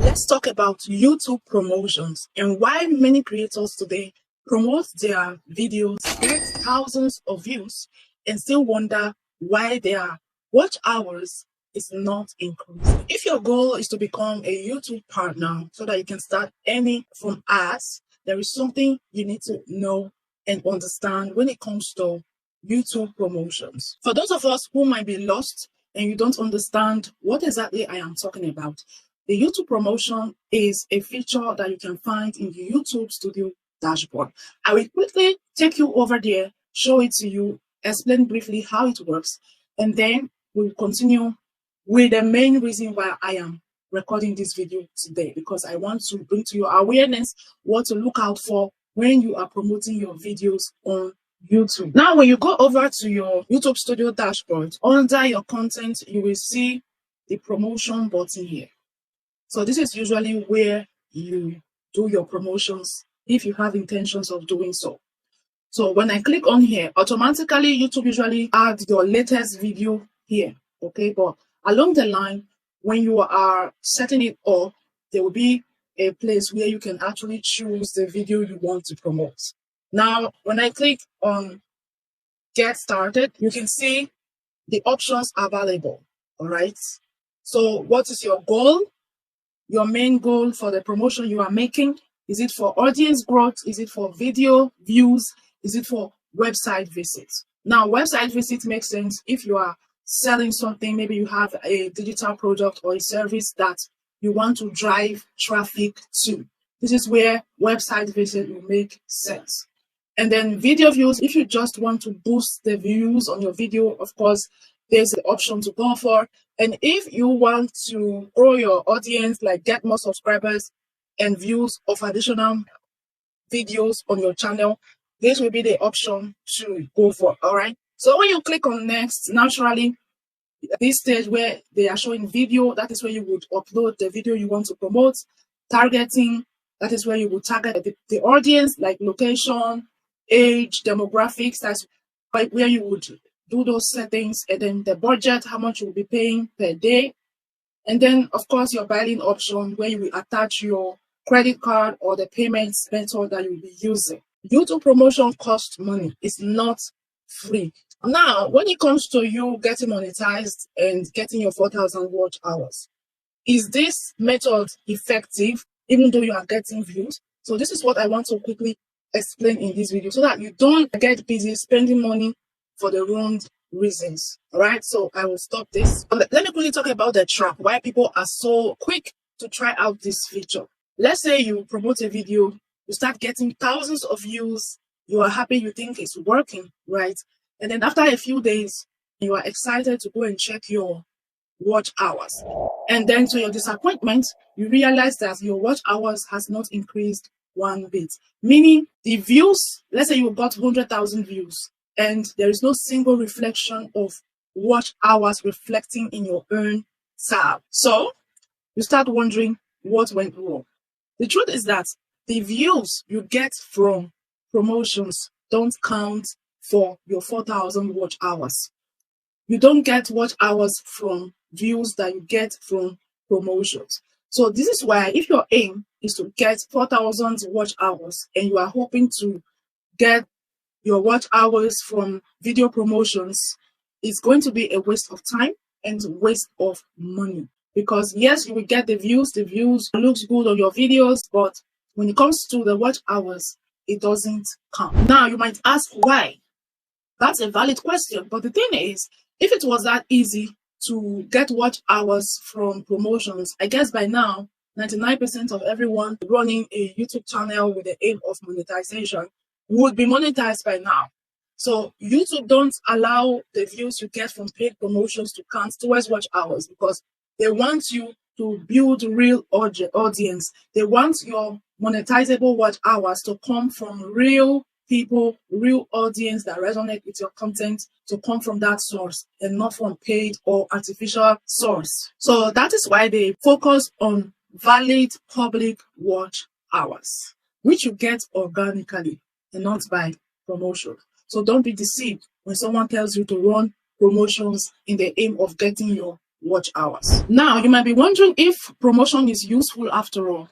Let's talk about YouTube promotions and why many creators today promote their videos, get thousands of views, and still wonder why their watch hours is not increasing. If your goal is to become a YouTube partner so that you can start earning from ads, there is something you need to know and understand when it comes to YouTube promotions. For those of us who might be lost and you don't understand what exactly I am talking about, the YouTube promotion is a feature that you can find in the YouTube Studio dashboard. I will quickly take you over there, show it to you, explain briefly how it works, and then we'll continue with the main reason why I am recording this video today, because I want to bring to your awareness what to look out for when you are promoting your videos on YouTube. Now, when you go over to your YouTube Studio dashboard, under your content, you will see the promotion button here. So this is usually where you do your promotions if you have intentions of doing so. So when I click on here, automatically YouTube usually adds your latest video here. Okay, but along the line, when you are setting it up, there will be a place where you can actually choose the video you want to promote. Now, when I click on Get Started, you can see the options available. All right. So what is your goal? Your main goal for the promotion you are making? Is it for audience growth? Is it for video views? Is it for website visits? Now, website visits makes sense if you are selling something. Maybe you have a digital product or a service that you want to drive traffic to. This is where website visit will make sense. And then video views, if you just want to boost the views on your video, of course, there's the option to go for. And if you want to grow your audience, like get more subscribers and views of additional videos on your channel, this will be the option to go for. All right. So when you click on next, naturally, this stage where they are showing video, that is where you would upload the video you want to promote. Targeting, that is where you will target the audience, like location, age, demographics. That's where you would do those settings, and then the budget, how much you'll be paying per day. And then, of course, your billing option, where you will attach your credit card or the payment method that you'll be using. YouTube promotion costs money. It's not free. Now, when it comes to you getting monetized and getting your 4,000 watch hours, is this method effective even though you are getting views? So this is what I want to quickly explain in this video so that you don't get busy spending money for the wrong reasons. All right, so I will stop this. Let me quickly talk about the trap, why people are so quick to try out this feature. Let's say you promote a video, you start getting thousands of views, you are happy, you think it's working, right? And then after a few days, you are excited to go and check your watch hours. And then to your disappointment, you realize that your watch hours has not increased one bit. Meaning the views, let's say you got 100,000 views and there is no single reflection of watch hours reflecting in your earn tab. So you start wondering what went wrong. The truth is that the views you get from promotions don't count for your 4,000 watch hours. You don't get watch hours from views that you get from promotions. So this is why if your aim is to get 4,000 watch hours and you are hoping to get your watch hours from video promotions, it's going to be a waste of time and waste of money. Because yes, you will get the views looks good on your videos, but when it comes to the watch hours, it doesn't count. Now you might ask why. That's a valid question, but the thing is, if it was that easy to get watch hours from promotions, I guess by now 99% of everyone running a YouTube channel with the aim of monetization would be monetized by now. So YouTube don't allow the views you get from paid promotions to count towards watch hours because they want you to build real audience. They want your monetizable watch hours to come from real people, real audience that resonate with your content, to come from that source and not from paid or artificial source. So that is why they focus on valid public watch hours, which you get organically and not by promotion. So don't be deceived when someone tells you to run promotions in the aim of getting your watch hours. Now, you might be wondering if promotion is useful after all.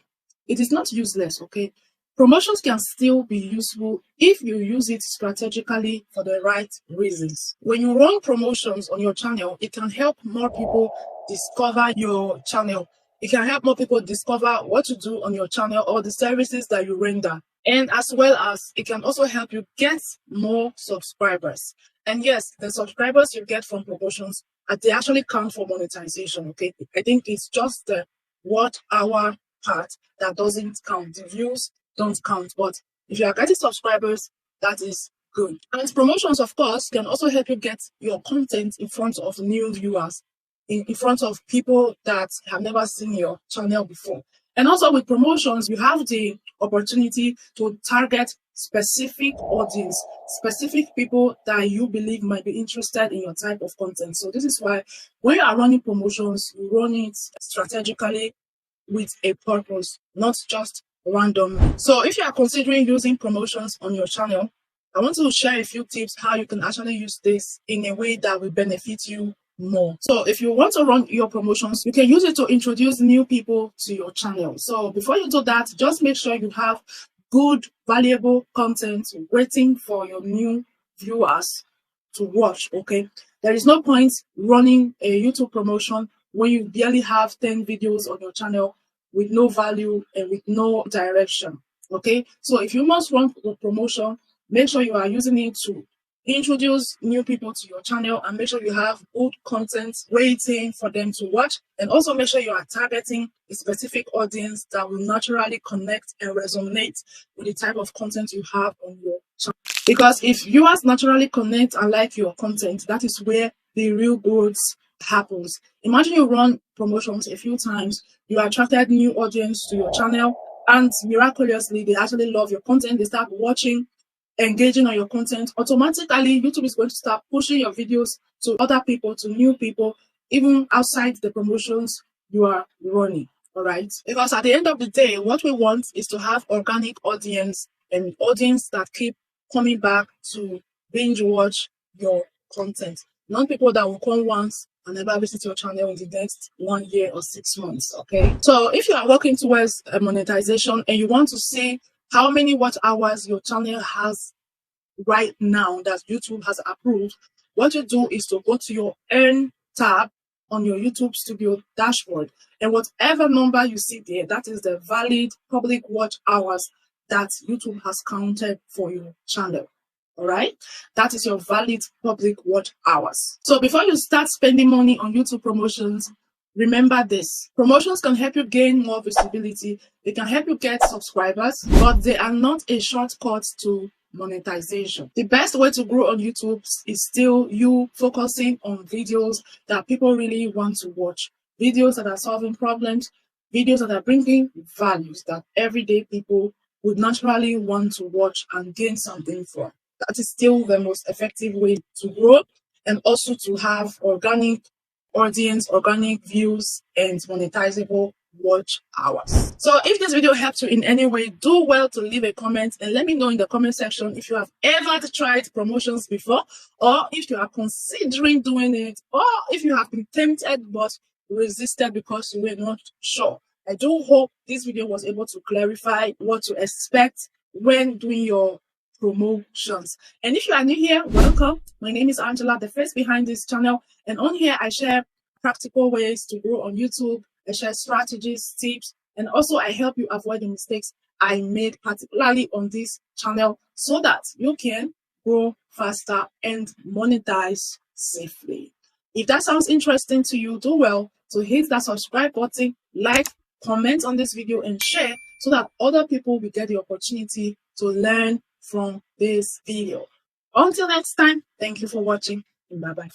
It is not useless, okay? Promotions can still be useful if you use it strategically for the right reasons. When you run promotions on your channel, it can help more people discover your channel. It can help more people discover what to do on your channel or the services that you render. And as well as it can also help you get more subscribers. And yes, the subscribers you get from promotions, they actually count for monetization, okay? I think it's just the watch hour part that doesn't count. The views don't count, but if you are getting subscribers, that is good. And promotions, of course, can also help you get your content in front of new viewers, in front of people that have never seen your channel before. And also with promotions, you have the opportunity to target specific audience, specific people that you believe might be interested in your type of content. So this is why when you are running promotions, you run it strategically with a purpose, not just randomly. So if you are considering using promotions on your channel, I want to share a few tips how you can actually use this in a way that will benefit you more. So if you want to run your promotions, you can use it to introduce new people to your channel. So before you do that, just make sure you have good, valuable content waiting for your new viewers to watch, okay? There is no point running a YouTube promotion when you barely have 10 videos on your channel with no value and with no direction, okay? So if you must run a promotion, make sure you are using it to introduce new people to your channel and make sure you have good content waiting for them to watch, and also make sure you are targeting a specific audience that will naturally connect and resonate with the type of content you have on your channel. Because if viewers naturally connect and like your content, that is where the real growth happens. Imagine you run promotions a few times, you attracted new audience to your channel, and miraculously they actually love your content, they start watching, engaging on your content. Automatically YouTube is going to start pushing your videos to other people, to new people, even outside the promotions you are running. All right, because at the end of the day, what we want is to have organic audience, and audience that keep coming back to binge watch your content, not people that will come once and never visit your channel in the next 1 year or 6 months. Okay, so if you are working towards a monetization and you want to see how many watch hours your channel has right now that YouTube has approved, what you do is to go to your Earn tab on your YouTube Studio dashboard, and whatever number you see there, that is the valid public watch hours that YouTube has counted for your channel. All right, that is your valid public watch hours. So before you start spending money on YouTube promotions, remember this: promotions can help you gain more visibility, they can help you get subscribers, but they are not a shortcut to monetization. The best way to grow on YouTube is still you focusing on videos that people really want to watch, videos that are solving problems, videos that are bringing values that everyday people would naturally want to watch and gain something from. That is still the most effective way to grow, and also to have organic audience, organic views, and monetizable watch hours. So if this video helped you in any way, do well to leave a comment and let me know in the comment section if you have ever tried promotions before, or if you are considering doing it, or if you have been tempted but resisted because you were not sure. I do hope this video was able to clarify what to expect when doing your promotions. And if you are new here, welcome. My name is Angela, the face behind this channel, and on here I share practical ways to grow on YouTube. I share strategies, tips, and also I help you avoid the mistakes I made, particularly on this channel, so that you can grow faster and monetize safely. If that sounds interesting to you, do well to hit that subscribe button, like, comment on this video, and share so that other people will get the opportunity to learn from this video. Until next time, thank you for watching, and bye-bye.